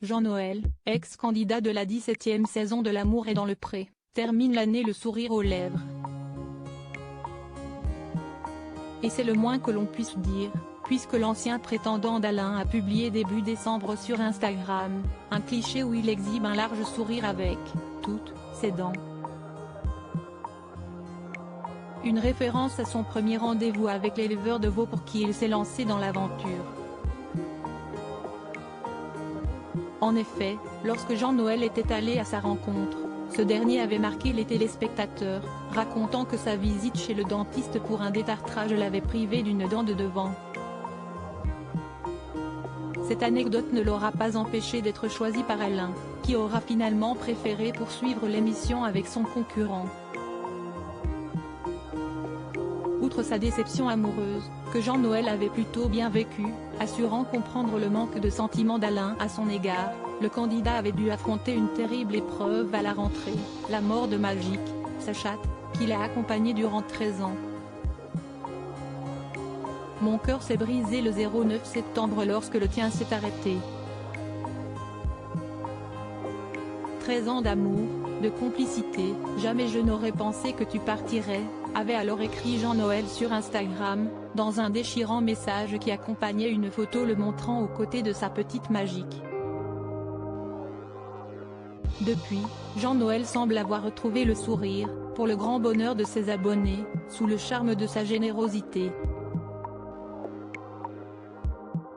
Jean Noël, ex-candidat de la 17e saison de L'amour est dans le pré, termine l'année le sourire aux lèvres. Et c'est le moins que l'on puisse dire, puisque l'ancien prétendant d'Alain a publié début décembre sur Instagram, un cliché où il exhibe un large sourire avec toutes ses dents. Une référence à son premier rendez-vous avec l'éleveur de veaux pour qui il s'est lancé dans l'aventure. En effet, lorsque Jean Noël était allé à sa rencontre, ce dernier avait marqué les téléspectateurs, racontant que sa visite chez le dentiste pour un détartrage l'avait privé d'une dent de devant. Cette anecdote ne l'aura pas empêché d'être choisi par Alain, qui aura finalement préféré poursuivre l'émission avec son concurrent. Outre sa déception amoureuse, que Jean Noël avait plutôt bien vécu, assurant comprendre le manque de sentiments d'Alain à son égard, le candidat avait dû affronter une terrible épreuve à la rentrée, la mort de Magique, sa chatte, qui l'a accompagné durant 13 ans. Mon cœur s'est brisé le 09 septembre lorsque le tien s'est arrêté. 13 ans d'amour, de complicité, jamais je n'aurais pensé que tu partirais, avait alors écrit Jean Noël sur Instagram, dans un déchirant message qui accompagnait une photo le montrant aux côtés de sa petite Magique. Depuis, Jean Noël semble avoir retrouvé le sourire, pour le grand bonheur de ses abonnés, sous le charme de sa générosité.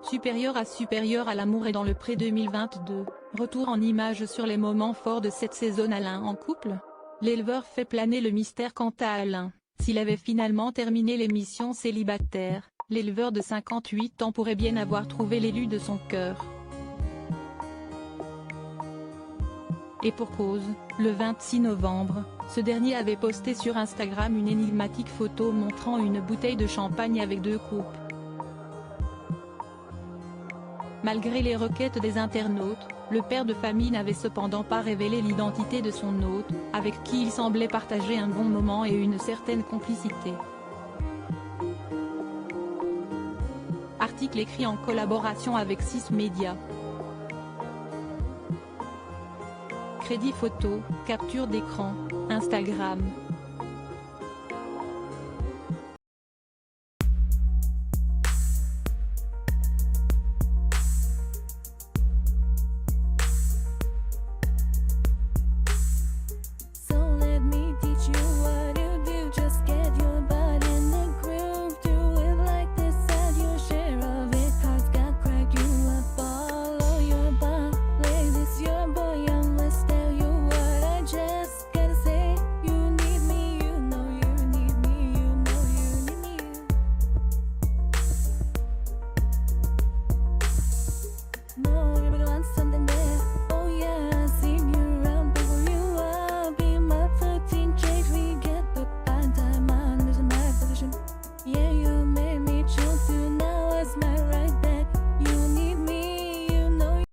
Supérieur à L'amour est dans le pré 2022, retour en images sur les moments forts de cette saison. Alain en couple? L'éleveur fait planer le mystère quant à Alain. S'il avait finalement terminé l'émission célibataire, l'éleveur de 58 ans pourrait bien avoir trouvé l'élu de son cœur. Et pour cause, le 26 novembre, ce dernier avait posté sur Instagram une énigmatique photo montrant une bouteille de champagne avec 2 coupes. Malgré les requêtes des internautes, le père de famille n'avait cependant pas révélé l'identité de son hôte, avec qui il semblait partager un bon moment et une certaine complicité. Article écrit en collaboration avec 6 médias. Crédit photo, capture d'écran, Instagram.